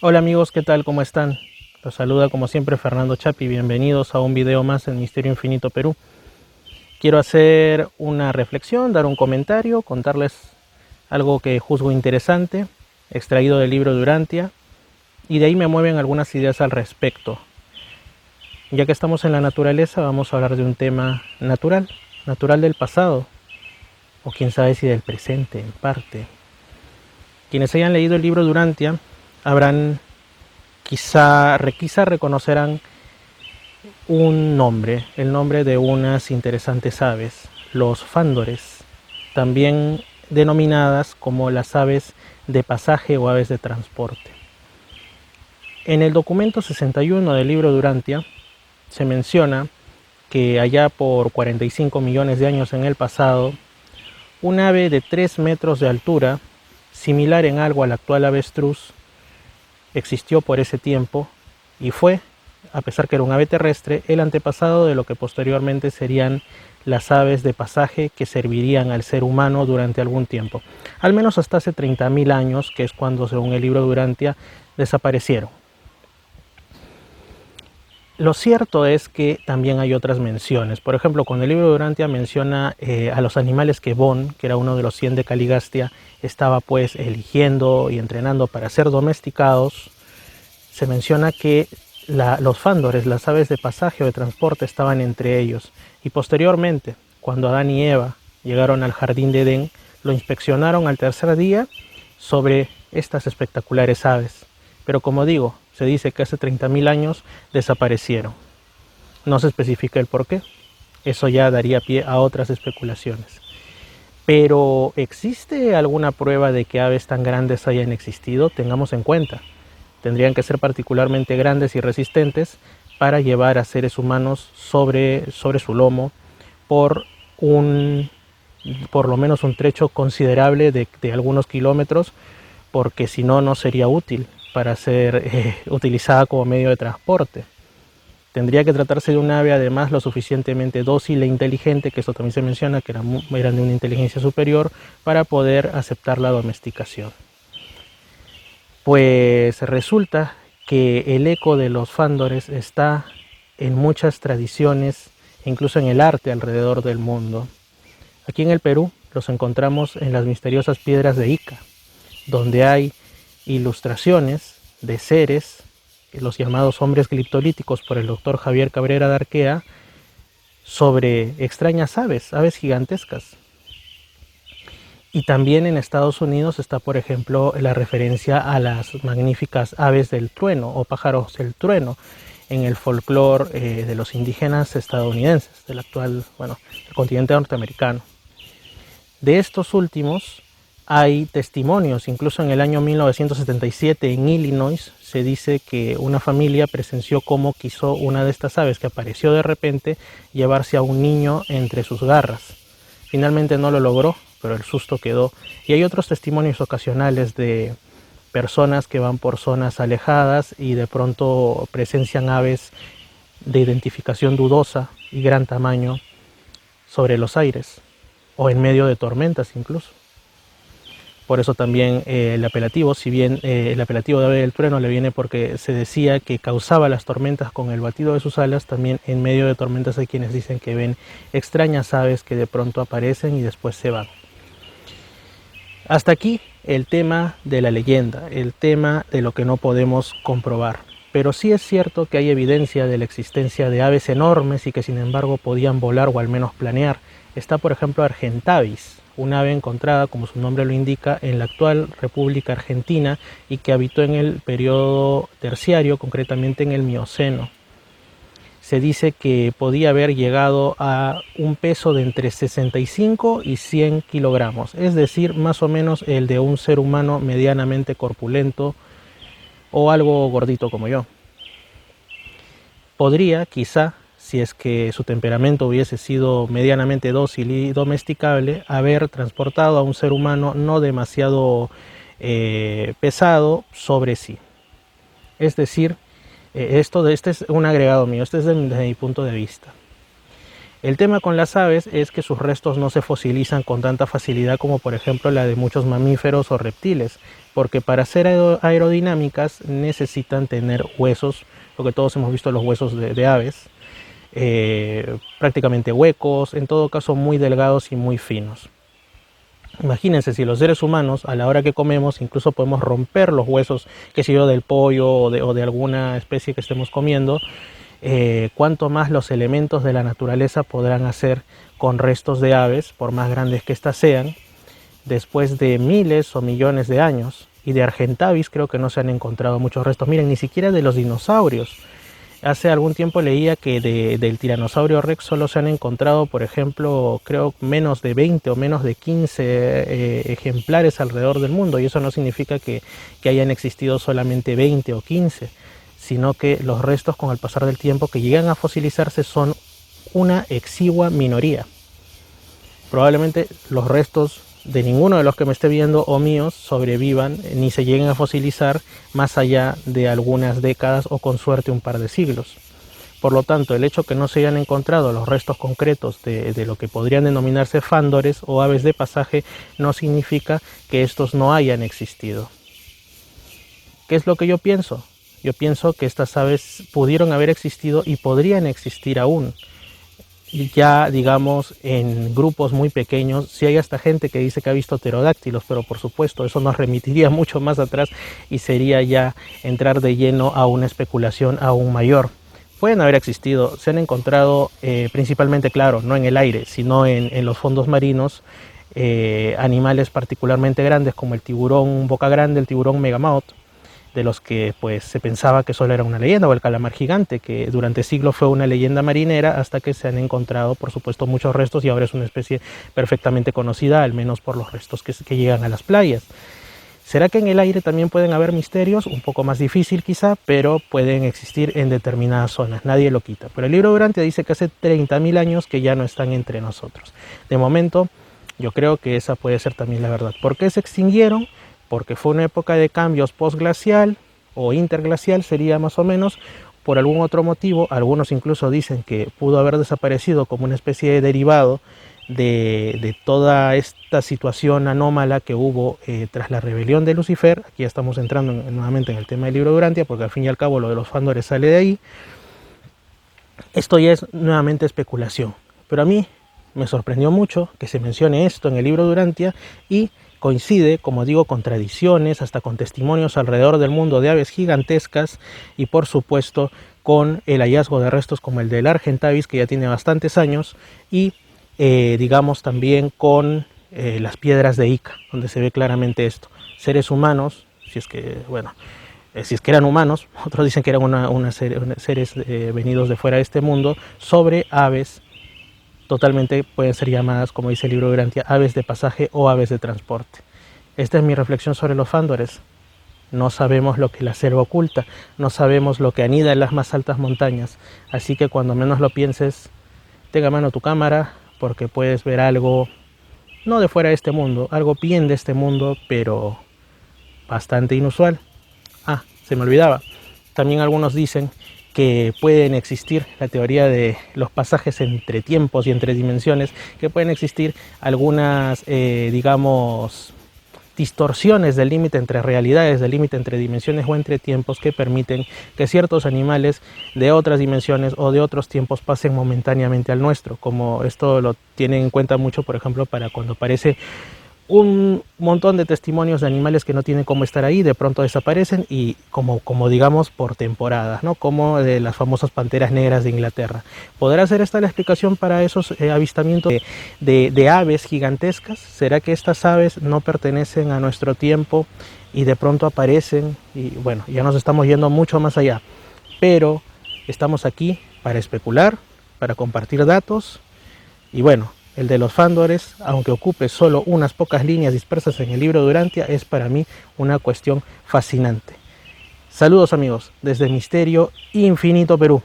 Hola amigos, ¿qué tal? ¿Cómo están? Los saluda como siempre Fernando Chapi, bienvenidos a un video más en Misterio Infinito Perú. Quiero hacer una reflexión, dar un comentario, contarles algo que juzgo interesante, extraído del libro de Urantia, y de ahí me mueven algunas ideas al respecto. Ya que estamos en la naturaleza, vamos a hablar de un tema natural, natural del pasado, o quién sabe si del presente en parte. Quienes hayan leído el libro de Urantia habrán quizá reconocerán un nombre, el nombre de unas interesantes aves, los fándores, también denominadas como las aves de pasaje o aves de transporte. En el documento 61 del libro de Urantia se menciona que allá por 45 millones de años en el pasado, un ave de 3 metros de altura, similar en algo al actual avestruz, existió por ese tiempo y fue, a pesar que era un ave terrestre, el antepasado de lo que posteriormente serían las aves de pasaje que servirían al ser humano durante algún tiempo, al menos hasta hace 30.000 años, que es cuando, según el libro de Urantia, desaparecieron. Lo cierto es que también hay otras menciones. Por ejemplo, cuando el libro de Urantia menciona a los animales que Bon, que era uno de los 100 de Caligastia, estaba pues eligiendo y entrenando para ser domesticados, se menciona que los fándores, las aves de pasaje o de transporte, estaban entre ellos. Y posteriormente, cuando Adán y Eva llegaron al jardín de Edén, lo inspeccionaron al tercer día sobre estas espectaculares aves. Pero como digo, se dice que hace 30.000 años desaparecieron. No se especifica el por qué. Eso ya daría pie a otras especulaciones. Pero ¿existe alguna prueba de que aves tan grandes hayan existido? Tengamos en cuenta, tendrían que ser particularmente grandes y resistentes para llevar a seres humanos sobre su lomo por un por lo menos un trecho considerable de algunos kilómetros, porque si no, no sería útil para ser utilizada como medio de transporte. Tendría que tratarse de un ave además lo suficientemente dócil e inteligente, que eso también se menciona, que eran de una inteligencia superior, para poder aceptar la domesticación. Pues resulta que el eco de los fándores está en muchas tradiciones, incluso en el arte alrededor del mundo. Aquí en el Perú los encontramos en las misteriosas piedras de Ica, donde hay ilustraciones de seres, los llamados hombres gliptolíticos por el doctor Javier Cabrera de Arquea, sobre extrañas aves, aves gigantescas. Y también en Estados Unidos está, por ejemplo, la referencia a las magníficas aves del trueno o pájaros del trueno en el folclore de los indígenas estadounidenses, del actual, bueno, del continente norteamericano. De estos últimos hay testimonios, incluso en el año 1977 en Illinois se dice que una familia presenció cómo quiso una de estas aves que apareció de repente llevarse a un niño entre sus garras. Finalmente no lo logró, pero el susto quedó. Y hay otros testimonios ocasionales de personas que van por zonas alejadas y de pronto presencian aves de identificación dudosa y gran tamaño sobre los aires o en medio de tormentas incluso. Por eso también el apelativo, si bien el apelativo de ave del trueno le viene porque se decía que causaba las tormentas con el batido de sus alas, también en medio de tormentas hay quienes dicen que ven extrañas aves que de pronto aparecen y después se van. Hasta aquí el tema de la leyenda, el tema de lo que no podemos comprobar. Pero sí es cierto que hay evidencia de la existencia de aves enormes y que sin embargo podían volar o al menos planear. Está por ejemplo Argentavis, un ave encontrada, como su nombre lo indica, en la actual República Argentina y que habitó en el periodo terciario, concretamente en el Mioceno. Se dice que podía haber llegado a un peso de entre 65 y 100 kilogramos, es decir, más o menos el de un ser humano medianamente corpulento o algo gordito como yo. Podría, quizá, si es que su temperamento hubiese sido medianamente dócil y domesticable, haber transportado a un ser humano no demasiado pesado sobre sí. Es decir, este es un agregado mío, este es desde mi punto de vista. El tema con las aves es que sus restos no se fosilizan con tanta facilidad como por ejemplo la de muchos mamíferos o reptiles, porque para ser aerodinámicas necesitan tener huesos, lo que todos hemos visto los huesos de aves, prácticamente huecos, en todo caso muy delgados y muy finos. Imagínense si los seres humanos a la hora que comemos incluso podemos romper los huesos, qué sé yo, del pollo o de alguna especie que estemos comiendo, cuánto más los elementos de la naturaleza podrán hacer con restos de aves, por más grandes que éstas sean, después de miles o millones de años. Y de Argentavis creo que no se han encontrado muchos restos. Miren, ni siquiera de los dinosaurios. Hace algún tiempo leía que del tiranosaurio Rex solo se han encontrado, por ejemplo, creo menos de 20 o menos de 15 ejemplares alrededor del mundo. Y eso no significa que hayan existido solamente 20 o 15, sino que los restos con el pasar del tiempo que llegan a fosilizarse son una exigua minoría. Probablemente los restos de ninguno de los que me esté viendo o míos sobrevivan ni se lleguen a fosilizar más allá de algunas décadas o con suerte un par de siglos. Por lo tanto, el hecho que no se hayan encontrado los restos concretos de lo que podrían denominarse fándores o aves de pasaje no significa que estos no hayan existido. ¿Qué es lo que yo pienso? Yo pienso que estas aves pudieron haber existido y podrían existir aún. Ya digamos en grupos muy pequeños, si hay hasta gente que dice que ha visto pterodáctilos, pero por supuesto eso nos remitiría mucho más atrás y sería ya entrar de lleno a una especulación aún mayor. Pueden haber existido, se han encontrado principalmente, claro, no en el aire, sino en los fondos marinos, animales particularmente grandes como el tiburón boca grande, el tiburón megamouth, de los que pues se pensaba que solo era una leyenda, o el calamar gigante, que durante siglos fue una leyenda marinera hasta que se han encontrado por supuesto muchos restos y ahora es una especie perfectamente conocida, al menos por los restos que llegan a las playas. ¿Será que en el aire también pueden haber misterios? Un poco más difícil quizá, pero pueden existir en determinadas zonas, nadie lo quita. Pero el libro Durantia dice que hace 30.000 años que ya no están entre nosotros. De momento yo creo que esa puede ser también la verdad. ¿Por qué se extinguieron? Porque fue una época de cambios postglacial o interglacial sería más o menos, por algún otro motivo. Algunos incluso dicen que pudo haber desaparecido como una especie de derivado de toda esta situación anómala que hubo tras la rebelión de Lucifer. Aquí ya estamos entrando nuevamente en el tema del libro Durantia, porque al fin y al cabo lo de los fándores sale de ahí. Esto ya es nuevamente especulación, pero a mí me sorprendió mucho que se mencione esto en el libro Durantia y coincide, como digo, con tradiciones, hasta con testimonios alrededor del mundo de aves gigantescas y por supuesto con el hallazgo de restos como el del Argentavis, que ya tiene bastantes años, y digamos también con las piedras de Ica, donde se ve claramente esto. Seres humanos, si es que eran humanos, otros dicen que eran seres venidos de fuera de este mundo, sobre aves. Totalmente pueden ser llamadas, como dice el libro Durantia, aves de pasaje o aves de transporte. Esta es mi reflexión sobre los fándores. No sabemos lo que la selva oculta, no sabemos lo que anida en las más altas montañas, así que cuando menos lo pienses, tenga a mano tu cámara, porque puedes ver algo no de fuera de este mundo, algo bien de este mundo, pero bastante inusual. Ah, se me olvidaba, también algunos dicen que pueden existir, la teoría de los pasajes entre tiempos y entre dimensiones, que pueden existir algunas, digamos, distorsiones del límite entre realidades, del límite entre dimensiones o entre tiempos, que permiten que ciertos animales de otras dimensiones o de otros tiempos pasen momentáneamente al nuestro, como esto lo tienen en cuenta mucho, por ejemplo, para cuando aparece un montón de testimonios de animales que no tienen cómo estar ahí, de pronto desaparecen y como digamos por temporadas, ¿no? Como de las famosas panteras negras de Inglaterra. ¿Podrá ser esta la explicación para esos avistamientos de aves gigantescas? ¿Será que estas aves no pertenecen a nuestro tiempo y de pronto aparecen? Y bueno, ya nos estamos yendo mucho más allá, pero estamos aquí para especular, para compartir datos y bueno, el de los fándores, aunque ocupe solo unas pocas líneas dispersas en el libro Durantia, es para mí una cuestión fascinante. Saludos amigos, desde Misterio Infinito Perú.